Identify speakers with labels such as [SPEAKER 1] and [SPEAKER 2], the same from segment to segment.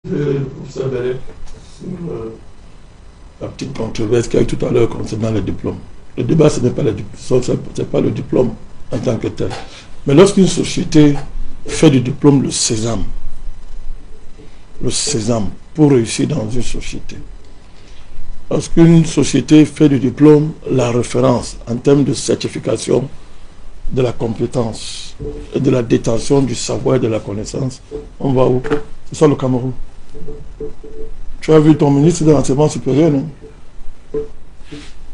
[SPEAKER 1] Le professeur Bellet, sur la petite controverse qu'il y a eu tout à l'heure concernant les diplômes. Le débat, ce n'est pas, pas le diplôme en tant que tel. Mais lorsqu'une société fait du diplôme le sésame pour réussir dans une société, lorsqu'une société fait du diplôme la référence en termes de certification de la compétence et de la détention du savoir et de la connaissance, on va où? C'est ça le Cameroun. Tu as vu ton ministre de l'enseignement supérieur, non?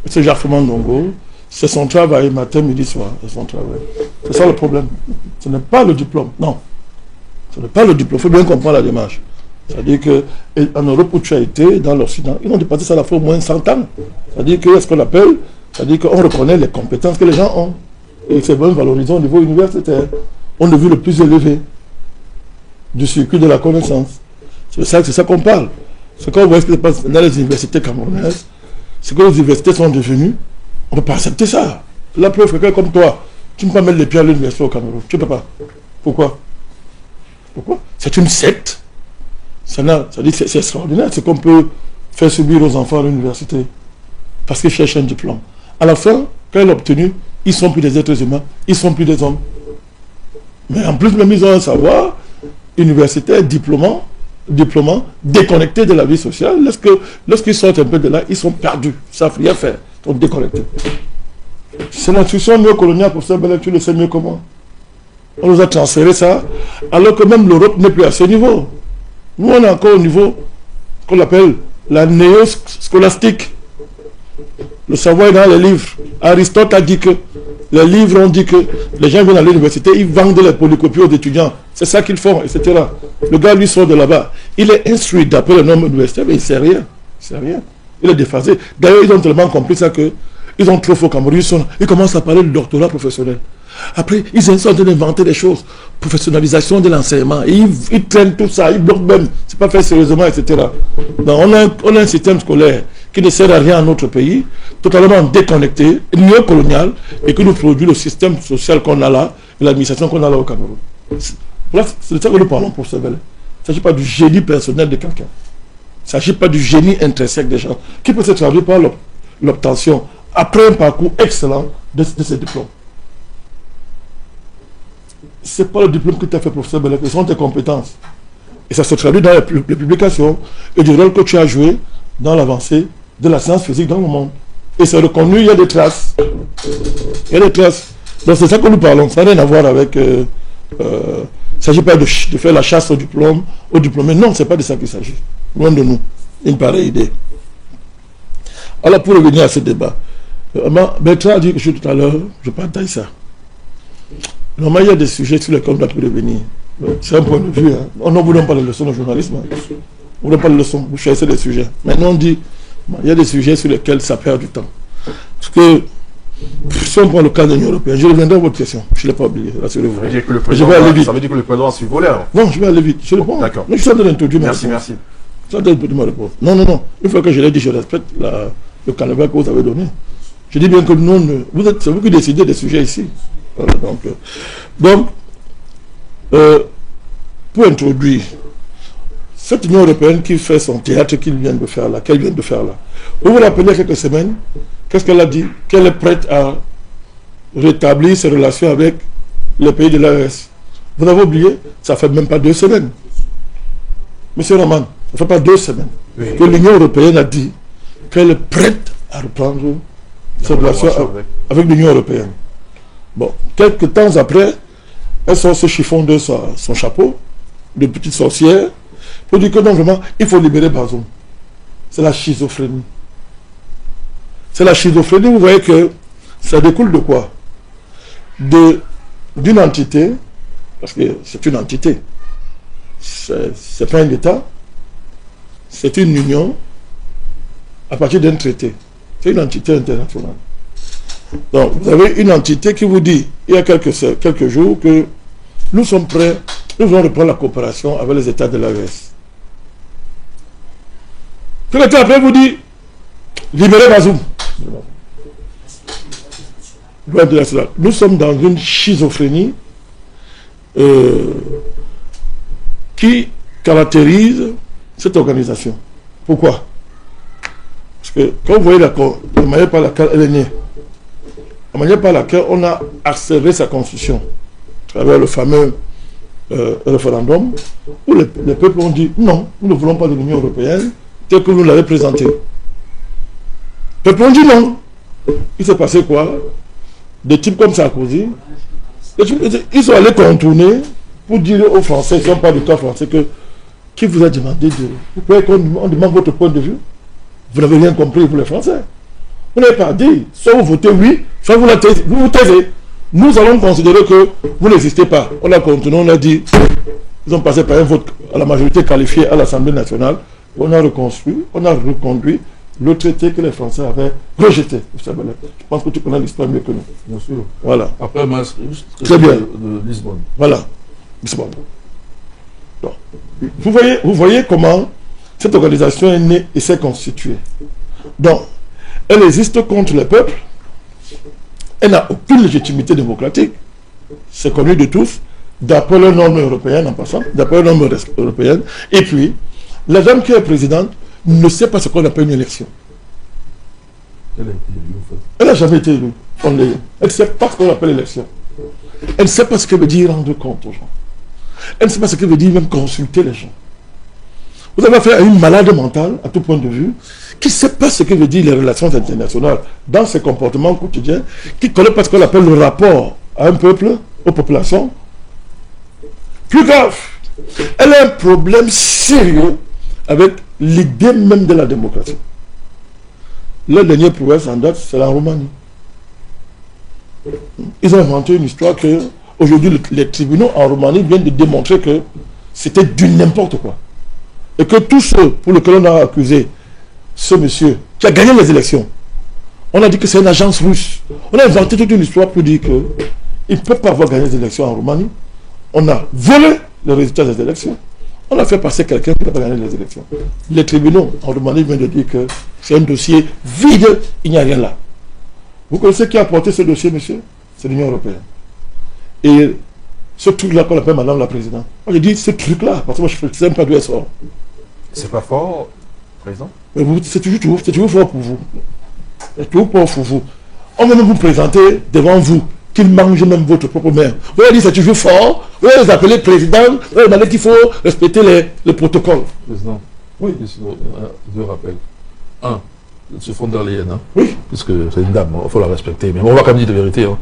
[SPEAKER 1] C'est Jacques Ndongo, c'est son travail, matin, midi, soir, c'est son travail. C'est ça le problème. Ce n'est pas le diplôme, non. Ce n'est pas le diplôme, il faut bien comprendre la démarche. C'est-à-dire qu'en Europe où tu as été, dans l'Occident, ils ont dépassé ça à la fois au moins 100 ans. C'est-à-dire que ce qu'on appelle, c'est-à-dire qu'on reconnaît les compétences que les gens ont. Et c'est bien valorisé au niveau universitaire. On a vu le plus élevé du circuit de la connaissance. C'est ça qu'on parle. Ce qu'on voit ce qui se passe dans les universités camerounaises, c'est que les universités sont devenues, on ne peut pas accepter ça. La preuve, quelqu'un comme toi, tu ne peux pas mettre les pieds à l'université au Cameroun. Tu ne peux pas. Pourquoi? C'est une secte. C'est extraordinaire ce qu'on peut faire subir aux enfants à l'université parce qu'ils cherchent un diplôme. À la fin, quand ils l'ont obtenu, ils ne sont plus des êtres humains, ils ne sont plus des hommes. Mais en plus, même ils ont un savoir universitaire, diplômant, déconnecté de la vie sociale. Lorsqu'ils sortent un peu de là, ils sont perdus, ils ne savent rien faire, ils sont déconnectés. C'est l'instruction néocoloniale, pour ça, tu le sais mieux comment. On nous a transféré ça, alors que même l'Europe n'est plus à ce niveau. Nous, on est encore au niveau qu'on appelle la néo-scolastique. Le savoir est dans les livres. Aristote a dit que les livres ont dit que les gens viennent à l'université, ils vendent les polycopies aux étudiants. C'est ça qu'ils font, etc. Le gars, lui, sort de là-bas. Il est instruit d'après le nom universitaire, mais il ne sait rien. Il ne sait rien. Il est déphasé. D'ailleurs, ils ont tellement compris ça qu'ils ont trop faux Cameroun. Ils commencent à parler du doctorat professionnel. Après, ils sont en train d'inventer des choses. Professionnalisation de l'enseignement. Ils traînent tout ça, ils bloquent même. C'est pas fait sérieusement, etc. Donc, on a un système scolaire qui ne sert à rien à notre pays, totalement déconnecté, néocolonial, et qui nous produit le système social qu'on a là, et l'administration qu'on a là au Cameroun. C'est de ça que nous parlons pour ce velet. Il ne s'agit pas du génie personnel de quelqu'un. Il ne s'agit pas du génie intrinsèque des gens, qui peut se traduire par l'obtention, après un parcours excellent, de ces diplômes. Ce n'est pas le diplôme que tu as fait, professeur Bellet, ce sont tes compétences. Et ça se traduit dans les publications et du rôle que tu as joué dans l'avancée de la science physique dans le monde. Et c'est reconnu, il y a des traces. Il y a des traces. Donc c'est ça que nous parlons. Ça n'a rien à voir avec... il ne s'agit pas de faire la chasse au diplôme, aux diplômés. Non, ce n'est pas de ça qu'il s'agit. Loin de nous. Une pareille idée. Alors pour revenir à ce débat, Bertrand a dit que je tout à l'heure, je partage ça. Normalement, il y a des sujets sur lesquels on doit revenir. C'est un point de vue. Hein. On ne vous donne pas les leçons de journalisme. Hein. On ne donne pas les leçons, vous choisissez des sujets. Maintenant, on dit, il y a des sujets sur lesquels ça perd du temps. Parce que, si on prend le cas de l'Union européenne, je reviendrai à votre question. Je ne l'ai pas oublié, rassurez-vous.
[SPEAKER 2] Je vais aller vite. Ça veut dire que le président suit vos lèvres.
[SPEAKER 1] Non, je vais aller vite. Je réponds.
[SPEAKER 2] D'accord.
[SPEAKER 1] Mais je suis en train d'introduire ma réponse.
[SPEAKER 2] Merci.
[SPEAKER 1] Je suis en train d'introduire ma réponse. Non. Une fois que je l'ai dit, je respecte le canevas que vous avez donné. Je dis bien que c'est vous qui décidez des sujets ici. Voilà, donc, pour introduire cette Union européenne qui fait son théâtre qu'elle vient de faire là, vous vous rappelez il y a quelques semaines, qu'est-ce qu'elle a dit? Qu'elle est prête à rétablir ses relations avec les pays de l'AES. Vous avez oublié? Ça fait même pas 2 semaines. Monsieur Raman, ça ne fait pas 2 semaines que l'Union européenne a dit qu'elle est prête à reprendre ses relations avec l'Union européenne. Bon, quelques temps après, elle sort ce chiffon de son chapeau, de petite sorcière, pour dire que non, vraiment, il faut libérer Bazoum. C'est la schizophrénie. C'est la schizophrénie, vous voyez que ça découle de quoi? D'une entité, parce que c'est une entité, c'est pas un État, c'est une union à partir d'un traité. C'est une entité internationale. Donc, vous avez une entité qui vous dit, il y a quelques jours, que nous sommes prêts, nous allons reprendre la coopération avec les États de l'AES. Tout le temps après, vous dit, libérez Bazoum. Nous sommes dans une schizophrénie qui caractérise cette organisation. Pourquoi? Parce que quand vous voyez la manière par laquelle elle est née, la manière par laquelle on a accéléré sa constitution, à travers le fameux référendum, où les peuples ont dit non, nous ne voulons pas de l'Union européenne telle que vous l'avez présentée. Les peuples ont dit non. Il s'est passé quoi? Des types comme Sarkozy, ils sont allés contourner pour dire aux Français, ils ne sont pas du cas français, que qui vous a demandé de... Vous pouvez qu'on demande votre point de vue? Vous n'avez rien compris pour les Français. Vous n'avez pas dit, soit vous votez oui, soit vous vous taisez. Nous allons considérer que vous n'existez pas. On a continué, on a dit, ils ont passé par un vote à la majorité qualifiée à l'Assemblée nationale. On a reconstruit, on a reconduit le traité que les Français avaient rejeté. Je pense que tu connais l'histoire mieux que nous.
[SPEAKER 2] Bien sûr.
[SPEAKER 1] Voilà.
[SPEAKER 2] Après,
[SPEAKER 1] très bien.
[SPEAKER 2] De Lisbonne.
[SPEAKER 1] Voilà. Lisbonne. Donc, vous voyez comment cette organisation est née et s'est constituée. Donc, elle existe contre le peuple. Elle n'a aucune légitimité démocratique. C'est connu de tous, d'après les normes européennes en passant, d'après les normes européennes. Et puis, la dame qui est présidente ne sait pas ce qu'on appelle une élection.
[SPEAKER 2] Elle a été élue, en fait.
[SPEAKER 1] Elle n'a jamais été élue. Elle ne sait pas ce qu'on appelle élection. Elle ne sait pas ce que veut dire rendre compte aux gens. Elle ne sait pas ce que veut dire même consulter les gens. Vous avez affaire à une malade mentale, à tout point de vue, qui ne sait pas ce que veut dire les relations internationales dans ses comportements quotidiens, qui ne connaît pas ce qu'on appelle le rapport à un peuple, aux populations. Plus grave, elle a un problème sérieux avec l'idée même de la démocratie. Le dernier prouesse en date, c'est la Roumanie. Ils ont inventé une histoire que, aujourd'hui, les tribunaux en Roumanie viennent de démontrer que c'était du n'importe quoi. Et que tous ceux pour lesquels on a accusé ce monsieur qui a gagné les élections, on a dit que c'est une agence russe. On a inventé toute une histoire pour dire qu'il ne peut pas avoir gagné les élections en Roumanie. On a volé les résultats des élections. On a fait passer quelqu'un qui n'a pas gagné les élections. Les tribunaux en Roumanie viennent de dire que c'est un dossier vide, il n'y a rien là. Vous connaissez qui a porté ce dossier, monsieur? C'est l'Union européenne. Et ce truc-là qu'on appelle Madame la Présidente. Moi, je dis ce truc-là, parce que moi, je ne sais même pas d'où elle sort.
[SPEAKER 2] C'est pas fort, Président?
[SPEAKER 1] C'est toujours fort pour vous. C'est toujours fort pour vous. On va même vous présenter devant vous qu'il mange même votre propre mère. Vous allez dire c'est toujours fort, vous allez les appeler président, vous allez demander qu'il faut respecter les protocoles.
[SPEAKER 2] Président,
[SPEAKER 1] oui.
[SPEAKER 2] Deux rappels. Un, c'est von der Leyen, hein?
[SPEAKER 1] Oui.
[SPEAKER 2] Puisque c'est une dame, il faut la respecter. Mais on va quand même dire de vérité. Hein.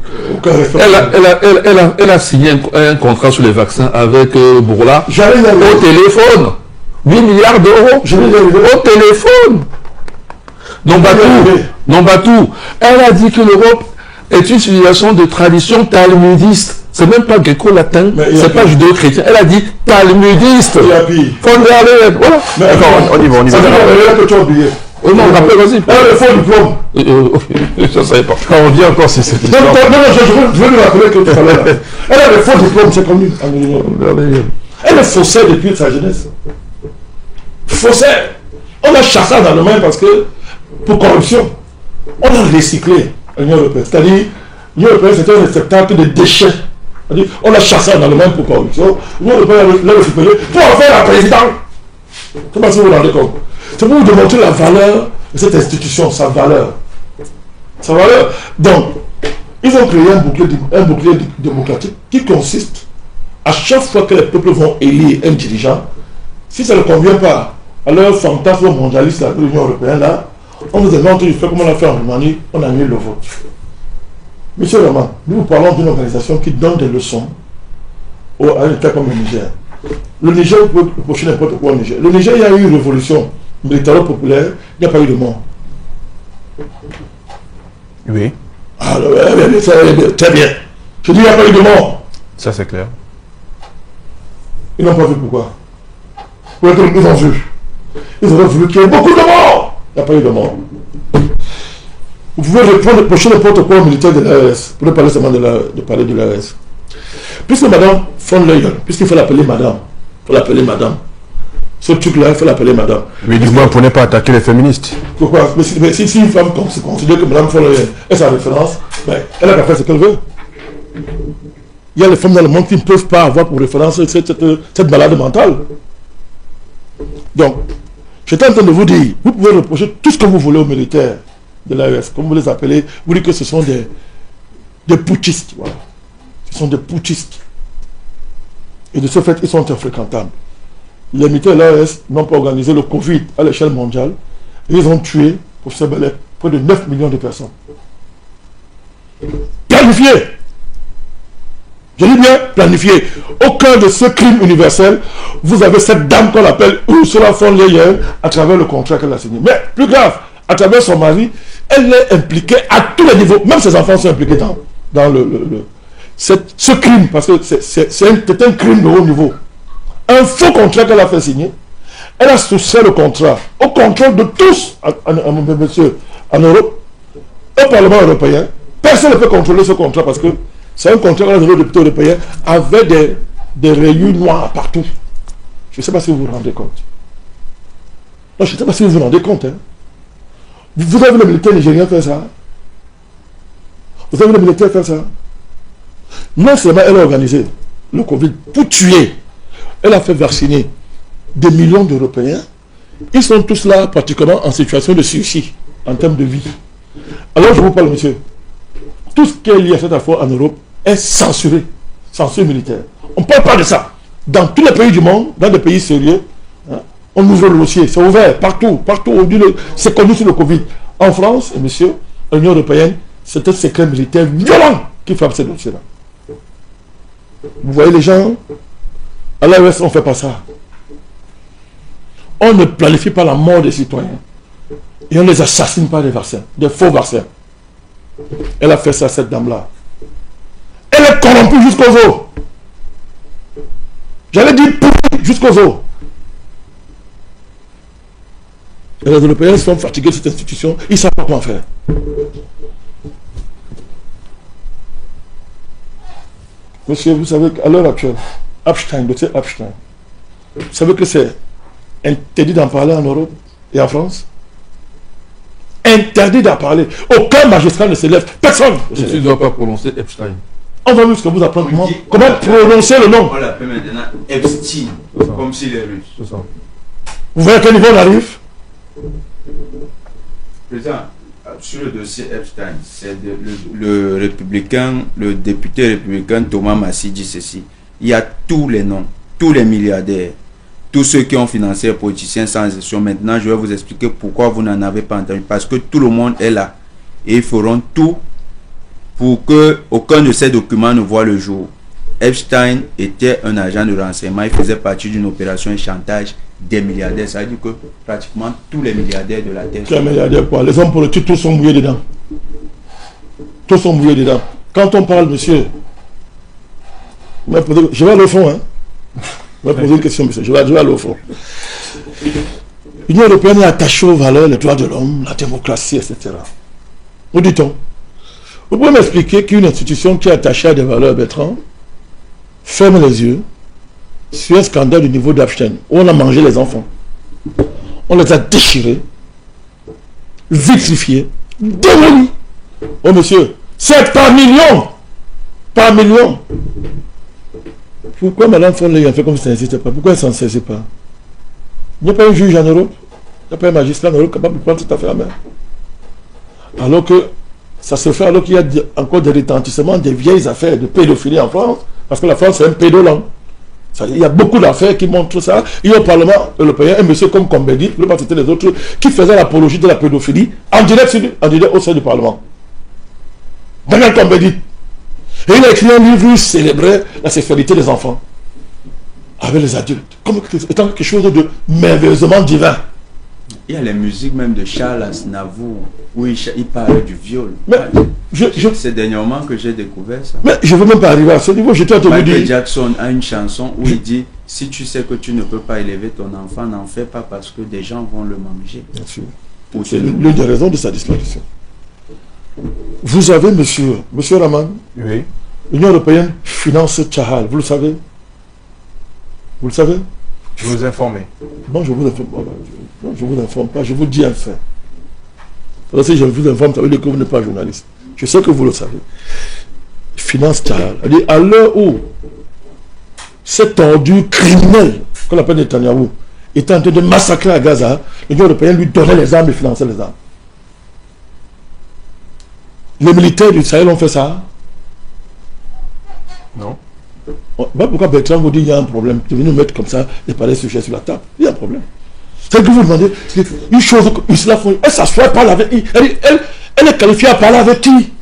[SPEAKER 3] Elle a signé un contrat sur les vaccins avec Bourla au téléphone. 8 milliards d'euros au téléphone. Non, Batou. Elle a dit que l'Europe est une civilisation de tradition talmudiste. C'est même pas gréco-latin, c'est pas judéo-chrétien. Elle a dit talmudiste. Voilà.
[SPEAKER 2] On y va.
[SPEAKER 1] Non, rappelle, vas-y. Elle a le faux diplôme.
[SPEAKER 3] Je ne savais pas.
[SPEAKER 2] Quand on dit encore, c'est cette histoire.
[SPEAKER 1] Non, je veux lui rappeler que tout à l'heure. Elle a le faux diplôme, c'est connu. Elle est faussaire depuis sa jeunesse. Faussaire. On a chassé en Allemagne parce que, pour corruption, on a recyclé l'Union européenne. C'est-à-dire, l'Union européenne, c'était un réceptacle de déchets. C'est-à-dire, on a chassé en Allemagne pour corruption. L'Union européenne l'a récupéré pour en faire la présidente. Je ne sais pas si vous vous rendez compte. C'est pour vous démontrer la valeur de cette institution, sa valeur. Sa valeur. Donc, ils ont créé un bouclier démocratique qui consiste, à chaque fois que les peuples vont élire un dirigeant, si ça ne convient pas à leur fantasme mondialiste de l'Union européenne, là, on vous demande de faire comme on l'a fait en Roumanie, on annule le vote. Monsieur Raman, nous vous parlons d'une organisation qui donne des leçons à un État comme le Niger. Le Niger, vous pouvez reprocher n'importe quoi au Niger. Le Niger, il y a eu une révolution militaro-populaire, il n'y a pas eu de mort.
[SPEAKER 2] Oui.
[SPEAKER 1] Ah, très bien. Je dis, il n'y a pas eu de mort.
[SPEAKER 2] Ça, c'est clair.
[SPEAKER 1] Ils n'ont pas vu pourquoi. Pour que ils ont vu. Ils auraient voulu qu'il y ait beaucoup de morts. Il n'y a pas eu de mort. Vous pouvez reprocher n'importe quoi au militaire de l'AES. Vous pouvez parler seulement de parler de l'AES. Puisque Madame von Leyen, puisqu'il faut l'appeler Madame, il faut l'appeler Madame. Ce truc-là, il faut l'appeler Madame.
[SPEAKER 2] Oui, du moins, pour ne pas attaquer les féministes.
[SPEAKER 1] Pourquoi? Mais si une femme se considère que Madame von Leyen est sa référence, ben, elle a qu'à faire ce qu'elle veut. Il y a les femmes dans le monde qui ne peuvent pas avoir pour référence cette malade mentale. Donc, j'étais en train de vous dire, vous pouvez reprocher tout ce que vous voulez aux militaires de l'AES, comme vous les appelez, vous dites que ce sont des putschistes. Voilà. Ce sont des putschistes. Et de ce fait, ils sont infréquentables. Les militaires de l'AES n'ont pas organisé le Covid à l'échelle mondiale. Et ils ont tué, pour ce balai, près de 9 millions de personnes. Planifié. Je dis bien planifié. Au cœur de ce crime universel, vous avez cette dame qu'on appelle Ursula von der Leyen à travers le contrat qu'elle a signé. Mais plus grave, à travers son mari, elle est impliquée à tous les niveaux. Même ses enfants sont impliqués dans ce crime, parce que c'est un crime de haut niveau. Un faux contrat qu'elle a fait signer. Elle a soustrait le contrat au contrôle de tous, monsieur, en Europe, au Parlement européen. Personne ne peut contrôler ce contrat parce que c'est un contrat que les députés européens avaient des rayures noires partout. Je ne sais pas si vous vous rendez compte. Non, je ne sais pas si vous vous rendez compte. Hein. Vous avez vu le militaire nigérien faire ça? Vous avez vu le militaire faire ça? Non seulement elle a organisé le Covid pour tuer, elle a fait vacciner des millions d'Européens. Ils sont tous là pratiquement en situation de suicide en termes de vie. Alors je vous parle, monsieur. Tout ce qui est lié à cette affaire en Europe est censuré. Censure militaire. On ne parle pas de ça. Dans tous les pays du monde, dans des pays sérieux, hein, on ouvre le dossier. C'est ouvert partout. Partout. C'est connu sur le Covid. En France, et monsieur, l'Union européenne, c'est un secret militaire violent qui frappe ces dossiers-là. Vous voyez les gens, à l'AES, on ne fait pas ça. On ne planifie pas la mort des citoyens. Et on ne les assassine pas des vaccins, des faux vaccins. Elle a fait ça, cette dame-là. Elle est corrompue jusqu'aux os. J'allais dire jusqu'aux os. Et les Européens sont fatigués de cette institution, ils ne savent pas comment faire. Monsieur, vous savez qu'à l'heure actuelle, Epstein, docteur Epstein, vous savez que c'est interdit d'en parler en Europe et en France? Interdit d'en parler. Aucun magistrat ne se lève. Personne.
[SPEAKER 2] Tu ne dois pas prononcer Epstein.
[SPEAKER 1] On va voir ce que vous apprenez. Comment prononcer le nom?
[SPEAKER 4] On l'appelle maintenant Epstein, comme s'il est russe.
[SPEAKER 2] C'est ça.
[SPEAKER 1] Vous voyez à quel niveau on arrive?
[SPEAKER 4] Président, sur le dossier Epstein, c'est le républicain, le député républicain Thomas Massi dit ceci. Il y a tous les noms, tous les milliardaires, tous ceux qui ont financé les politiciens sans exception. Maintenant, je vais vous expliquer pourquoi vous n'en avez pas entendu. Parce que tout le monde est là. Et ils feront tout pour que aucun de ces documents ne voit le jour. Epstein était un agent de renseignement. Il faisait partie d'une opération de chantage des milliardaires. Ça veut dire que pratiquement tous les milliardaires de la Terre.
[SPEAKER 1] Les milliardaires quoi? Les hommes politiques, tous sont mouillés dedans. Tous sont mouillés dedans. Quand on parle, monsieur, je vais aller au fond, hein. Je vais poser une question, monsieur. Je vais aller au fond. L'Union européenne est attachée aux valeurs, les droits de l'homme, la démocratie, etc. Où dit-on? Vous pouvez m'expliquer qu'une institution qui est attachée à des valeurs, Bertrand, ferme les yeux sur un scandale du niveau d'Epstein, où on a mangé les enfants. On les a déchirés, vitrifiés, démolis. Oh monsieur, c'est par millions. Par millions. Pourquoi Mme von der Leyen fait comme ça n'existe pas? Pourquoi elle ne s'en saisit pas? Il n'y a pas un juge en Europe, il n'y a pas un magistrat en Europe capable de prendre cette affaire en main. Alors que ça se fait alors qu'il y a encore des retentissements, des vieilles affaires de pédophilie en France, parce que la France c'est un pédoland. Il y a beaucoup d'affaires qui montrent ça. Il y a au Parlement européen un monsieur comme Combedit, je ne veux pas citer les autres, qui faisait l'apologie de la pédophilie en direct au sein du Parlement. Daniel Combedit. Et il a écrit un livre où il célébrait la sexualité des enfants avec les adultes, comme étant quelque chose de merveilleusement divin.
[SPEAKER 4] Il y a les musiques même de Charles Aznavour où il parle du viol. C'est dernièrement que j'ai découvert ça.
[SPEAKER 1] Mais je ne veux même pas arriver à ce niveau.
[SPEAKER 4] Michael Jackson a une chanson où il dit si tu sais que tu ne peux pas élever ton enfant, n'en fais pas parce que des gens vont le manger.
[SPEAKER 1] Bien sûr. C'est l'une des raisons de sa disparition. Vous avez, monsieur Raman,
[SPEAKER 2] oui.
[SPEAKER 1] L'Union européenne finance Tchahal, vous le savez? Vous le savez?
[SPEAKER 2] Je vous informe.
[SPEAKER 1] Non, je vous informe pas. Non, je vous informe pas, je vous dis un fait. Alors, si je vous informe, ça veut dire que vous n'êtes pas journaliste. Je sais que vous le savez. Finance Tchahal. C'est-à-dire, à l'heure où cette ordure criminelle qu'on appelle Netanyahou était en train de massacrer à Gaza, l'Union européenne lui donnait les armes et finançait les armes. Les militaires du Sahel ont fait ça.
[SPEAKER 2] Non.
[SPEAKER 1] Pourquoi Bertrand vous dit qu'il y a un problème? Tu viens nous mettre comme ça, les palais sujets sur la table. Il y a un problème. C'est que vous demandez une chose que Ursula von der Leyen, elle s'assoit, parle avec qui? Elle est qualifiée à parler avec qui?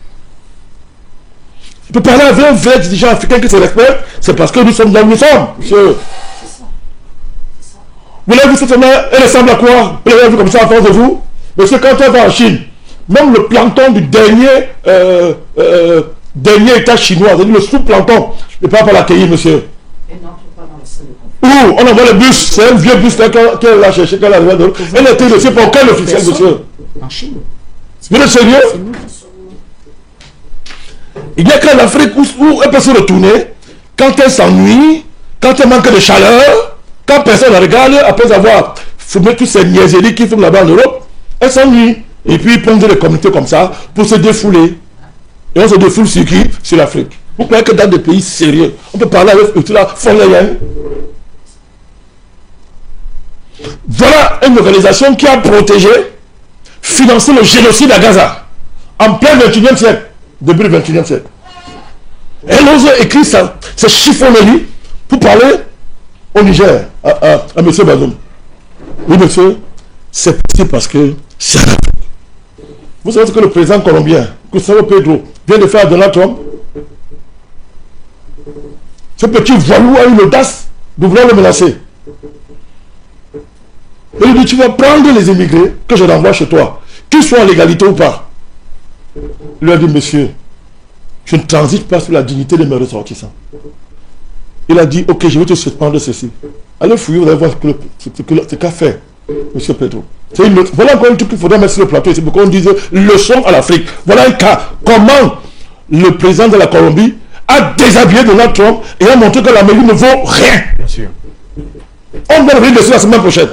[SPEAKER 1] Tu peux parler avec un vrai dirigeant africain qui se respecte, c'est parce que nous sommes là où nous sommes, monsieur. Vous l'avez vu cette semaine, elle ressemble à quoi? Vous l'avez vu comme ça en face de vous? Monsieur, quand on va en Chine, même le plancton du dernier état chinois, c'est-à-dire le sous-plancton, je ne peux pas l'accueillir, monsieur.
[SPEAKER 5] Et non, tu pas dans le salle de conférence.
[SPEAKER 1] Où on envoie le bus, c'est un vieux bus qu'elle a cherché, qu'elle a arrivé. Elle a été laissée pour quel officiel, monsieur?
[SPEAKER 5] En Chine.
[SPEAKER 1] Vous êtes sérieux? Il n'y a qu'en Afrique où elle peut se retourner quand elle s'ennuie, quand elle manque de chaleur, quand personne la regarde, après avoir fumé toutes ces niaiseries qui fument là-bas en Europe, elle s'ennuie. Et puis ils prennent des communautés comme ça pour se défouler. Et on se défoule sur qui? Sur l'Afrique. Vous croyez que dans des pays sérieux, on peut parler avec Ursula von der Leyen? Voilà une organisation qui a protégé, financé le génocide à Gaza en plein 21e siècle, début du 21e siècle. Elle ose écrire ça, c'est chiffonnerie pour parler au Niger, à M. Bazoum. Oui, monsieur, c'est possible parce que c'est un Afrique. Vous savez ce que le président colombien, Gustavo Petro, vient de faire à Donald Trump? Ce petit voilou a eu l'audace de vouloir le menacer. Et il dit, tu vas prendre les immigrés que je renvoie chez toi, qu'ils soient en légalité ou pas. Il lui a dit, monsieur, je ne transite pas sur la dignité de mes ressortissants. Il a dit, ok, je vais te suspendre ceci. Allez fouiller, vous allez voir ce qu'a fait monsieur Petro. Voilà encore un truc qu'il faudrait mettre sur le plateau ici pour qu'on dise leçon à l'Afrique. Voilà un cas. Comment le président de la Colombie a déshabillé Donald Trump et a montré que l'Amérique ne vaut rien.
[SPEAKER 2] Bien sûr.
[SPEAKER 1] On va revenir dessus la semaine prochaine.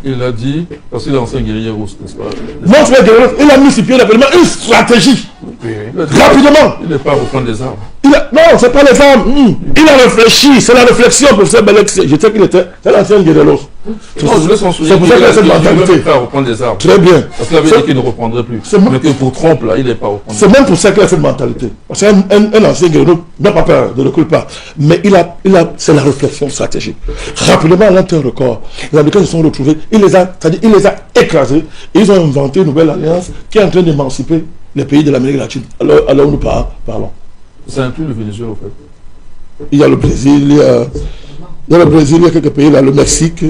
[SPEAKER 2] Il a dit, parce qu'il est ancien guerrier russe, n'est-ce pas?
[SPEAKER 1] Non, c'est guerrier, il a mis sur pied une stratégie.
[SPEAKER 2] Oui.
[SPEAKER 1] Rapidement.
[SPEAKER 2] Il n'est pas à reprendre des armes.
[SPEAKER 1] Non, c'est pas les armes. Il a réfléchi, c'est la réflexion, professeur Belek. Je sais qu'il était l'ancien guerrier. C'est pour ça qu'il a cette mentalité.
[SPEAKER 2] Il n'est pas à reprendre des armes.
[SPEAKER 1] Très bien.
[SPEAKER 2] Parce qu'il avait dit qu'il ne reprendrait plus. Mais que pour Trump, là, il n'est pas à reprendre.
[SPEAKER 1] C'est même pour ça qu'il a cette mentalité. Parce qu'un ancien guerrier n'a pas peur, ne le recule pas. Mais c'est la réflexion stratégique. Rapidement, à l'intérieur record, les Américains se sont retrouvés, il les a écrasés. Et ils ont inventé une nouvelle alliance qui est en train d'émanciper les pays de l'Amérique latine. Alors où nous parlons.
[SPEAKER 2] Ça inclut le Venezuela, en fait.
[SPEAKER 1] Il y a le Brésil, il y a quelques pays, là, le Mexique,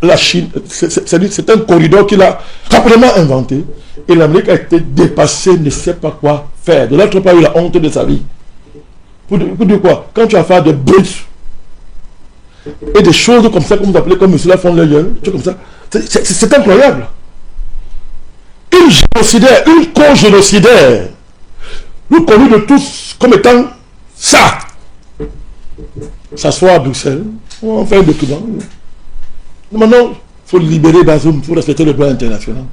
[SPEAKER 1] la Chine. C'est un corridor qu'il a rapidement inventé. Et l'Amérique a été dépassée, ne sait pas quoi faire. De l'autre part, il a honte de sa vie. Pour dire quoi? Quand tu as affaire de brutes et des choses comme ça, comme vous appelez, comme Ursula von der Leyen, comme ça, c'est incroyable. Une génocidaire, une co-génocidaire, nous connus de tous comme étant ça. S'asseoir à Bruxelles, on fait un document. Maintenant, il faut libérer Bazoum, il faut respecter le droit international.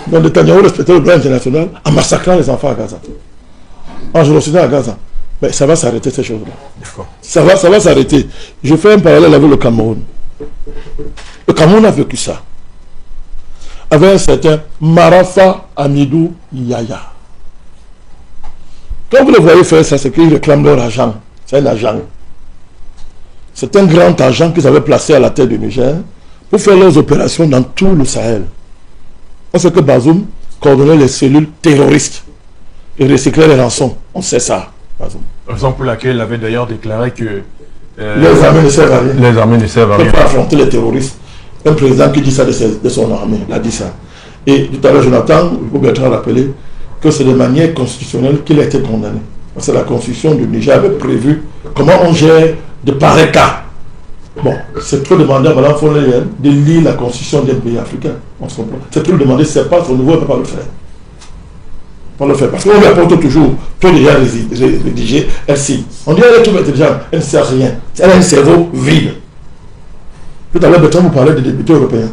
[SPEAKER 1] Donc, Netanyahu respecter le droit international en massacrant les enfants à Gaza, en génocidant à Gaza. Mais ça va s'arrêter ces choses-là.
[SPEAKER 2] D'accord.
[SPEAKER 1] Ça va s'arrêter. Je fais un parallèle avec le Cameroun. Le Cameroun a vécu ça. Avec un certain Marafa Amidou Yaya. Quand vous le voyez faire ça, c'est qu'ils réclament leur agent. C'est un agent. C'est un grand agent qu'ils avaient placé à la tête du Niger pour faire leurs opérations dans tout le Sahel. On sait que Bazoum coordonnait les cellules terroristes et recyclait les rançons. On sait ça, Bazoum.
[SPEAKER 6] Raison pour laquelle il avait d'ailleurs déclaré que
[SPEAKER 1] les armées ne servent à rien.
[SPEAKER 6] Les armées ne servent à rien.
[SPEAKER 1] Il faut affronter les terroristes. Un président qui dit ça de son armée, il a dit ça. Et tout à l'heure, Jonathan, il faut bien rappeler que c'est de manière constitutionnelle qu'il a été condamné. Parce que la constitution du Niger avait prévu comment on gère de pareils cas. Bon, c'est trop demandé à Mme von der Leyen de lire la constitution des pays africains. On se comprend. C'est trop demandé, c'est pas son niveau, elle ne peut pas le faire. On le fait parce qu'on lui apporte toujours, tout déjà rédigé, elle signe. On dit elle est trop intelligente, elle ne sait rien. Elle a un cerveau vide. Tout à l'heure, Bertrand vous parlait des députés européens.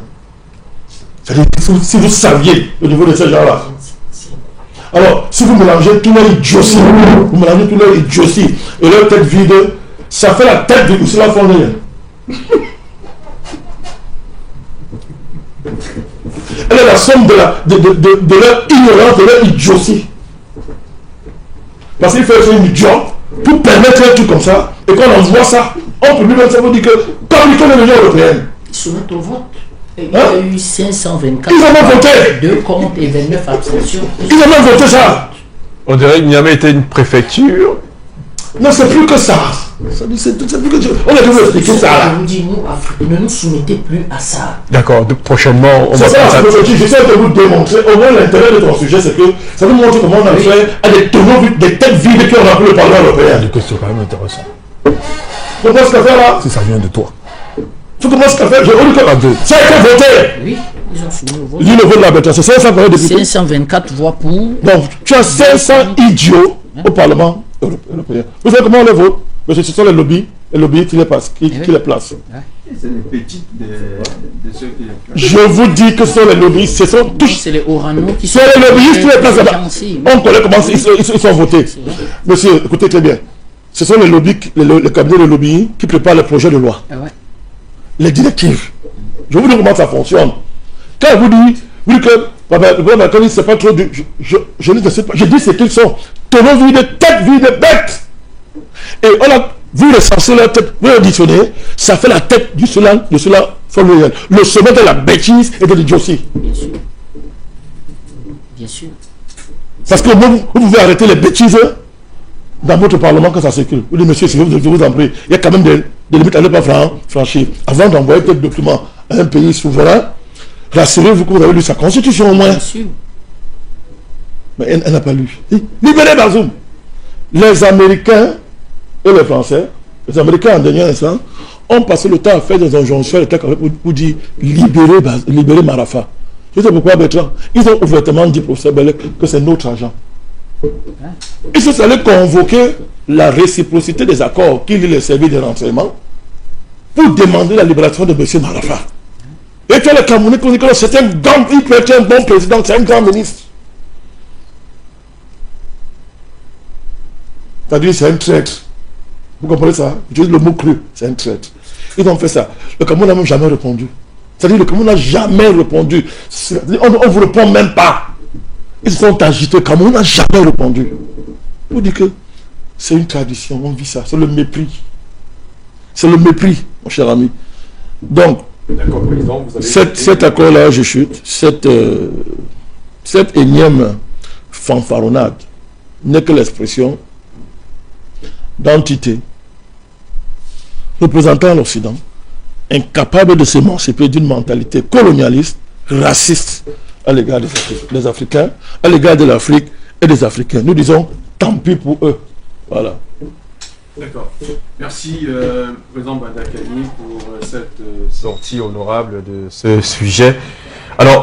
[SPEAKER 1] C'est-à-dire, si vous saviez le niveau de ces gens-là. Alors, si vous mélangez tous leurs idioties, et leur tête vide, ça fait la tête de Ursula von der Leyen. Elle est la somme de leur ignorance, de leur idiotie. Parce qu'il faut faire une job pour permettre un truc comme ça, et quand on voit ça, on peut lui-même ça veut dire que, comme l'Union européenne,
[SPEAKER 5] Ils soumettent au vote. Et il y a eu 524
[SPEAKER 1] ils ont même voté.
[SPEAKER 5] 2 contre et 29 abstentions.
[SPEAKER 1] Ils ont même voté ça.
[SPEAKER 6] On dirait que Niamey était une préfecture.
[SPEAKER 1] Non, c'est plus que ça. C'est plus que ça. On a dû vous expliquer ça là.
[SPEAKER 5] Je vous dis, nous, Afrique, ne nous soumettez plus à ça.
[SPEAKER 6] D'accord, prochainement, on va
[SPEAKER 1] C'est ça
[SPEAKER 6] faire
[SPEAKER 1] la
[SPEAKER 6] ça.
[SPEAKER 1] philosophie. J'essaie de vous démontrer. Au moins, l'intérêt de ton sujet, c'est que ça nous montre comment on a fait à des tonneaux, des têtes vides qui ont rempli le Parlement européen.
[SPEAKER 6] C'est quand même intéressant.
[SPEAKER 1] Tu comprends ce qu'a fait là?
[SPEAKER 6] Si ça vient de toi.
[SPEAKER 1] Tu comprends ce qu'a fait? Ça a été voté.
[SPEAKER 5] Oui, ils ont soumis au vote.
[SPEAKER 1] Lis le vote de la bêtise. C'est 500 députés.
[SPEAKER 5] 524 voix pour.
[SPEAKER 1] Donc, tu as 500 idiots au Parlement européen. Vous savez comment on les vote? Parce que ce sont les lobbies qui les placent. Qui les placent.
[SPEAKER 4] C'est les petites de ceux qui les placent.
[SPEAKER 1] Je vous dis que ce sont les lobbies, ce sont tous.
[SPEAKER 5] C'est les Orano qui
[SPEAKER 1] C'est les lobbyistes qui les placent là-bas. On connaît comment ils sont votés. Monsieur, écoutez très bien. Ce sont les lobbies, le cabinet de lobbying qui prépare les projets de loi.
[SPEAKER 5] Ah ouais.
[SPEAKER 1] Les directives. Je vous dis comment ça fonctionne. Quand vous dites que le problème, quand il ne sait pas trop, je ne sais pas. Je dis ce qu'ils sont. Tonneaux vides, tête vide, bête. Et on a vu recenser leur tête, vous auditionnez, ça fait la tête de cela formel. Le sommet de la bêtise et de l'idiotie.
[SPEAKER 5] Bien sûr. Bien sûr.
[SPEAKER 1] Parce que vous pouvez arrêter les bêtises dans votre parlement quand ça circule. Vous dites, monsieur, si je vous en prie, il y a quand même des limites à ne pas franchir. Avant d'envoyer tel document à un pays souverain, rassurez-vous que vous avez lu sa constitution au moins.
[SPEAKER 5] Bien sûr.
[SPEAKER 1] Mais elle n'a pas lu. Libérez Bazoum. Les Américains et les Français, les Américains en dernier instant, ont passé le temps à faire des injonctions pour dire libérer Marafa. Je sais pourquoi, Bertrand. Ils ont ouvertement dit pour Sebelek que c'est notre agent. Ils sont allés convoquer la réciprocité des accords qui lient les services de renseignement pour demander la libération de M. Marafa. Et que le Camerounais dit que c'est un grand, il peut être un bon président, c'est un grand ministre. C'est-à-dire c'est un traître. Vous comprenez ça? J'utilise le mot cru, c'est un traître. Ils ont fait ça. Le Cameroun n'a même jamais répondu. C'est-à-dire le Cameroun n'a jamais répondu. On ne vous répond même pas. Ils sont agités. Le Cameroun n'a jamais répondu. Vous dites que c'est une tradition, on vit ça. C'est le mépris. C'est le mépris, mon cher ami. Donc, cet accord-là, je chute. Cette énième fanfaronnade n'est que l'expression d'entités représentant l'Occident, incapable de s'émanciper d'une mentalité colonialiste, raciste à l'égard des Africains, à l'égard de l'Afrique et des Africains. Nous disons tant pis pour eux. Voilà.
[SPEAKER 6] D'accord. Merci, Président Badakani, pour cette sortie honorable de ce sujet. Alors,